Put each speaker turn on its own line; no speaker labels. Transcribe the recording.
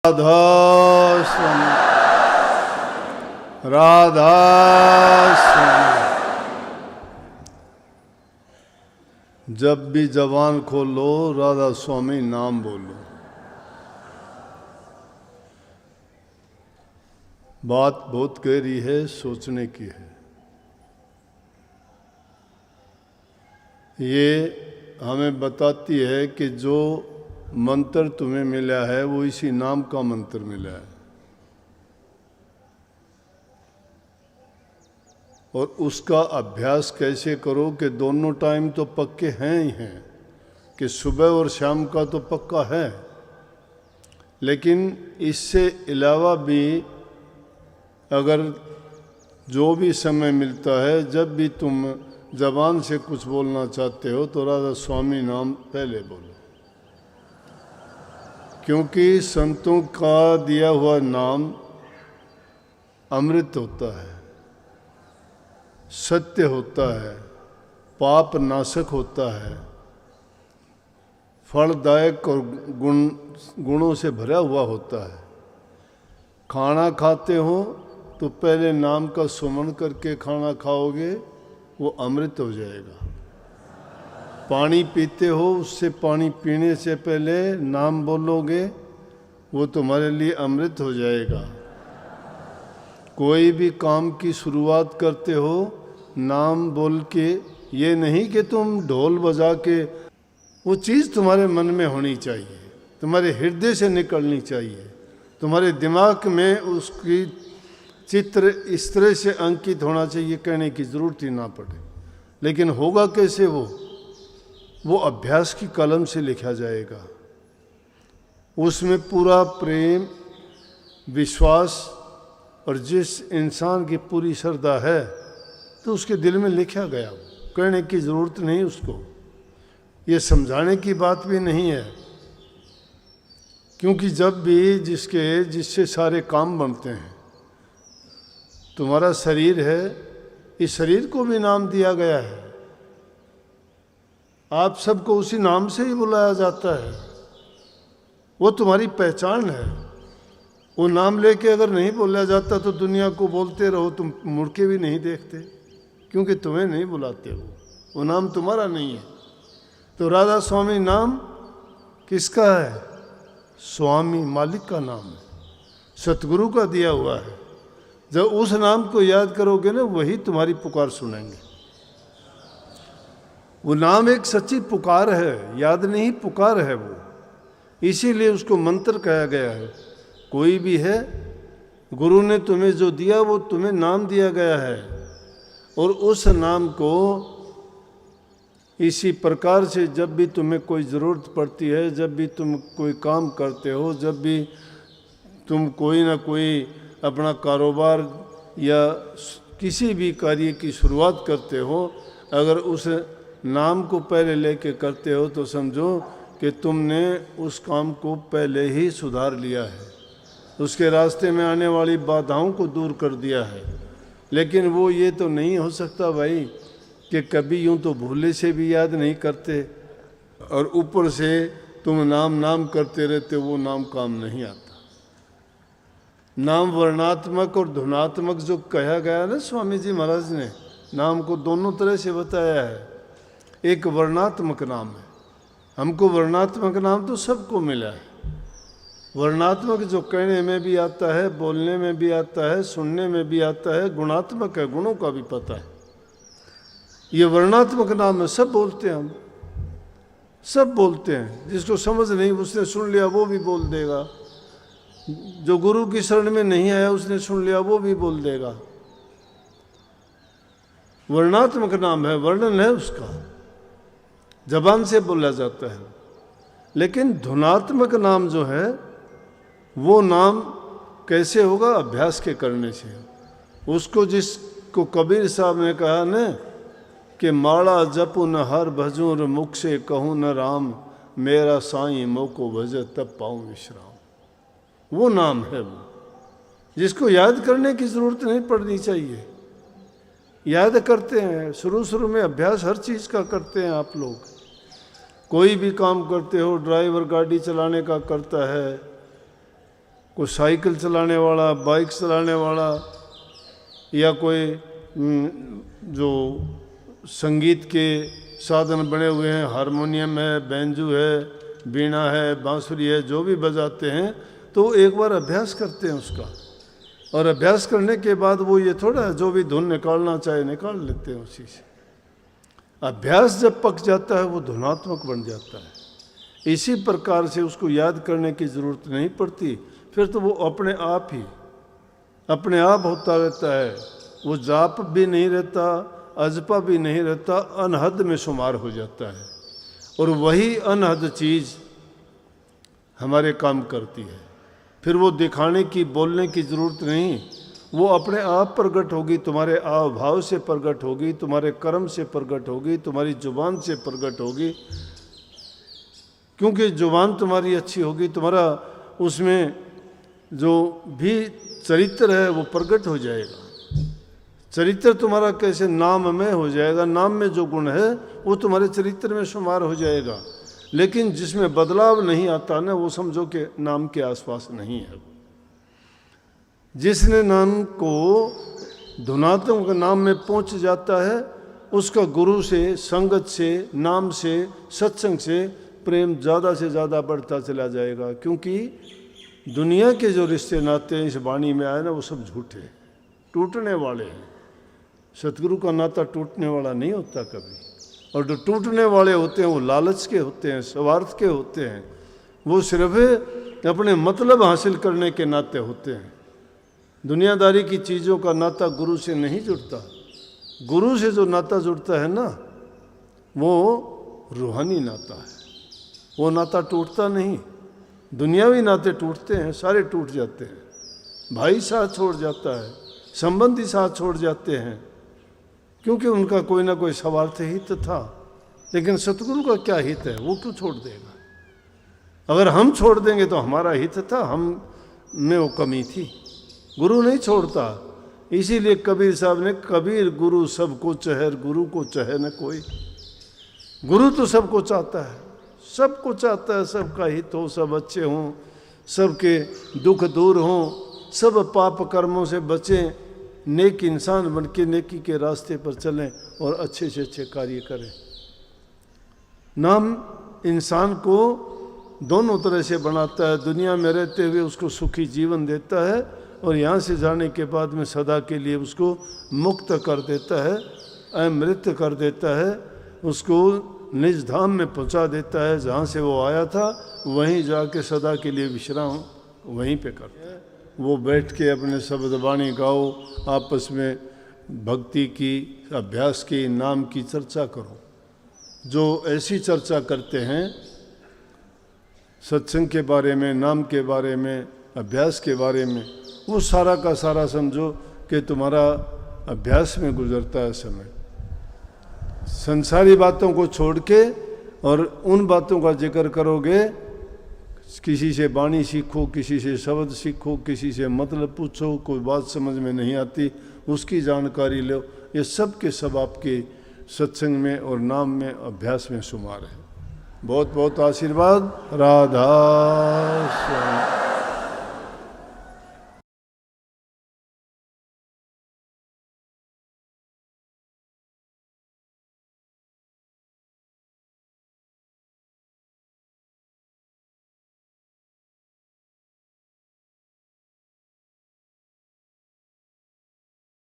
राधा स्वामी, राधा स्वामी। जब भी जबान खोलो राधा स्वामी नाम बोलो। बात बहुत गहरी है, सोचने की है। ये हमें बताती है कि जो मंत्र तुम्हें मिला है वो इसी नाम का मंत्र मिला है, और उसका अभ्यास कैसे करो कि दोनों टाइम तो पक्के हैं ही हैं, कि सुबह और शाम का तो पक्का है, लेकिन इससे अलावा भी अगर जो भी समय मिलता है, जब भी तुम जबान से कुछ बोलना चाहते हो तो राधा स्वामी नाम पहले बोलो, क्योंकि संतों का दिया हुआ नाम अमृत होता है, सत्य होता है, पाप नाशक होता है, फलदायक और गुणों से भरा हुआ होता है। खाना खाते हो तो पहले नाम का सुमन करके खाना खाओगे, वो अमृत हो जाएगा। पानी पीते हो, उससे पानी पीने से पहले नाम बोलोगे, वो तुम्हारे लिए अमृत हो जाएगा। कोई भी काम की शुरुआत करते हो नाम बोल के, ये नहीं कि तुम ढोल बजा के, वो चीज़ तुम्हारे मन में होनी चाहिए, तुम्हारे हृदय से निकलनी चाहिए, तुम्हारे दिमाग में उसकी चित्र इस तरह से अंकित होना चाहिए, कहने की ज़रूरत ही ना पड़े। लेकिन होगा कैसे? वो अभ्यास की कलम से लिखा जाएगा। उसमें पूरा प्रेम, विश्वास और जिस इंसान की पूरी श्रद्धा है तो उसके दिल में लिखा गया, कहने की ज़रूरत नहीं उसको, ये समझाने की बात भी नहीं है। क्योंकि जब भी जिससे सारे काम बनते हैं, तुम्हारा शरीर है, इस शरीर को भी नाम दिया गया है, आप सबको उसी नाम से ही बुलाया जाता है, वो तुम्हारी पहचान है। वो नाम लेके अगर नहीं बोला जाता तो दुनिया को बोलते रहो, तुम मुड़ के भी नहीं देखते, क्योंकि तुम्हें नहीं बुलाते वो नाम तुम्हारा नहीं है। तो राधा स्वामी नाम किसका है? स्वामी, मालिक का नाम है, सतगुरु का दिया हुआ है। जब उस नाम को याद करोगे ना, वही तुम्हारी पुकार सुनेंगे। वो नाम एक सच्ची पुकार है, याद नहीं पुकार है वो, इसीलिए उसको मंत्र कहा गया है। कोई भी है, गुरु ने तुम्हें जो दिया वो तुम्हें नाम दिया गया है, और उस नाम को इसी प्रकार से जब भी तुम्हें कोई ज़रूरत पड़ती है, जब भी तुम कोई काम करते हो, जब भी तुम कोई ना कोई अपना कारोबार या किसी भी कार्य की शुरुआत करते हो, अगर उस नाम को पहले लेके करते हो तो समझो कि तुमने उस काम को पहले ही सुधार लिया है, उसके रास्ते में आने वाली बाधाओं को दूर कर दिया है। लेकिन वो ये तो नहीं हो सकता भाई कि कभी यूँ तो भूले से भी याद नहीं करते, और ऊपर से तुम नाम करते रहते, वो नाम काम नहीं आता। नाम वर्णात्मक और धुनात्मक जो कहा गया ना स्वामी जी महाराज ने, नाम को दोनों तरह से बताया है। एक वर्णात्मक नाम है, हमको वर्णात्मक नाम तो सबको मिला है। वर्णात्मक जो कहने में भी आता है, बोलने में भी आता है, सुनने में भी आता है, गुणात्मक है, गुणों का भी पता है। ये वर्णात्मक नाम है, सब बोलते हैं, हम सब बोलते हैं। जिसको समझ नहीं, उसने सुन लिया वो भी बोल देगा। जो गुरु की शरण में नहीं आया, उसने सुन लिया वो भी बोल देगा। वर्णात्मक नाम है, वर्णन है उसका, जबान से बोला जाता है। लेकिन धुनात्मक नाम जो है, वो नाम कैसे होगा? अभ्यास के करने से। उसको जिसको कबीर साहब ने कहा न कि माड़ा जपू न हर भजूर, मुख से कहूँ न राम, मेरा साईं मोको भज तब पाऊँ विश्राम। वो नाम है वो, जिसको याद करने की ज़रूरत नहीं पड़नी चाहिए। याद करते हैं, शुरू में अभ्यास हर चीज़ का करते हैं आप लोग। कोई भी काम करते हो, ड्राइवर गाड़ी चलाने का करता है, कोई साइकिल चलाने वाला, बाइक चलाने वाला, या कोई जो संगीत के साधन बने हुए हैं, हारमोनियम है, बैंजू है, बीणा है, बांसुरी है, जो भी बजाते हैं, तो एक बार अभ्यास करते हैं उसका, और अभ्यास करने के बाद वो ये थोड़ा जो भी धुन निकालना चाहे निकाल लेते हैं उसी से। अभ्यास जब पक जाता है वो धुनात्मक बन जाता है। इसी प्रकार से उसको याद करने की ज़रूरत नहीं पड़ती, फिर तो वो अपने आप होता रहता है। वो जाप भी नहीं रहता, अजपा भी नहीं रहता, अनहद में शुमार हो जाता है। और वही अनहद चीज़ हमारे काम करती है। फिर वो दिखाने की, बोलने की ज़रूरत नहीं, वो अपने आप प्रकट होगी, तुम्हारे आव भाव से प्रकट होगी, तुम्हारे कर्म से प्रकट होगी, तुम्हारी जुबान से प्रकट होगी। क्योंकि जुबान तुम्हारी अच्छी होगी, तुम्हारा उसमें जो भी चरित्र है वो प्रकट हो जाएगा। चरित्र तुम्हारा कैसे नाम में हो जाएगा, नाम में जो गुण है वो तुम्हारे चरित्र में शुमार हो जाएगा। लेकिन जिसमें बदलाव नहीं आता ना, वो समझो कि नाम के आसपास नहीं है। जिसने नाम को धुनात्मक नाम में पहुंच जाता है, उसका गुरु से, संगत से, नाम से, सत्संग से प्रेम ज़्यादा से ज़्यादा बढ़ता चला जाएगा। क्योंकि दुनिया के जो रिश्ते नाते इस वाणी में आए ना, वो सब झूठे, टूटने वाले हैं। सतगुरु का नाता टूटने वाला नहीं होता कभी। और जो टूटने वाले होते हैं वो लालच के होते हैं, स्वार्थ के होते हैं, वो सिर्फ अपने मतलब हासिल करने के नाते होते हैं। दुनियादारी की चीज़ों का नाता गुरु से नहीं जुड़ता। गुरु से जो नाता जुड़ता है ना, वो रूहानी नाता है, वो नाता टूटता नहीं। दुनियावी नाते टूटते हैं, सारे टूट जाते हैं। भाई साथ छोड़ जाता है, संबंधी साथ छोड़ जाते हैं, क्योंकि उनका कोई ना कोई स्वार्थ हित था। लेकिन सतगुरु का क्या हित है, वो क्यों छोड़ देगा? अगर हम छोड़ देंगे तो हमारा हित था, हम में वो कमी थी। गुरु नहीं छोड़ता। इसीलिए कबीर साहब ने, कबीर गुरु सबको चहर, गुरु को चहे न कोई। गुरु तो सबको चाहता है, सबको चाहता है, सबका हित हो, सब अच्छे हों, सबके दुख दूर हों, सब पाप कर्मों से बचें, नेक इंसान बन के नेकी के रास्ते पर चलें और अच्छे से अच्छे कार्य करें। नाम इंसान को दोनों तरह से बनाता है। दुनिया में रहते हुए उसको सुखी जीवन देता है, और यहाँ से जाने के बाद में सदा के लिए उसको मुक्त कर देता है, अमृत कर देता है, उसको निज धाम में पहुँचा देता है। जहाँ से वो आया था वहीं जाके सदा के लिए विश्राम वहीं पे करता है। वो बैठ के अपने शब्द वाणी गाओ, आपस में भक्ति की, अभ्यास की, नाम की चर्चा करो। जो ऐसी चर्चा करते हैं सत्संग के बारे में, नाम के बारे में, अभ्यास के बारे में, वो सारा का सारा समझो कि तुम्हारा अभ्यास में गुजरता है समय। संसारी बातों को छोड़ के और उन बातों का जिक्र करोगे। किसी से वाणी सीखो, किसी से शब्द सीखो, किसी से मतलब पूछो, कोई बात समझ में नहीं आती उसकी जानकारी लो। ये सब के सब आपके सत्संग में और नाम में, अभ्यास में शुमार है। बहुत बहुत आशीर्वाद। राधा श्याम।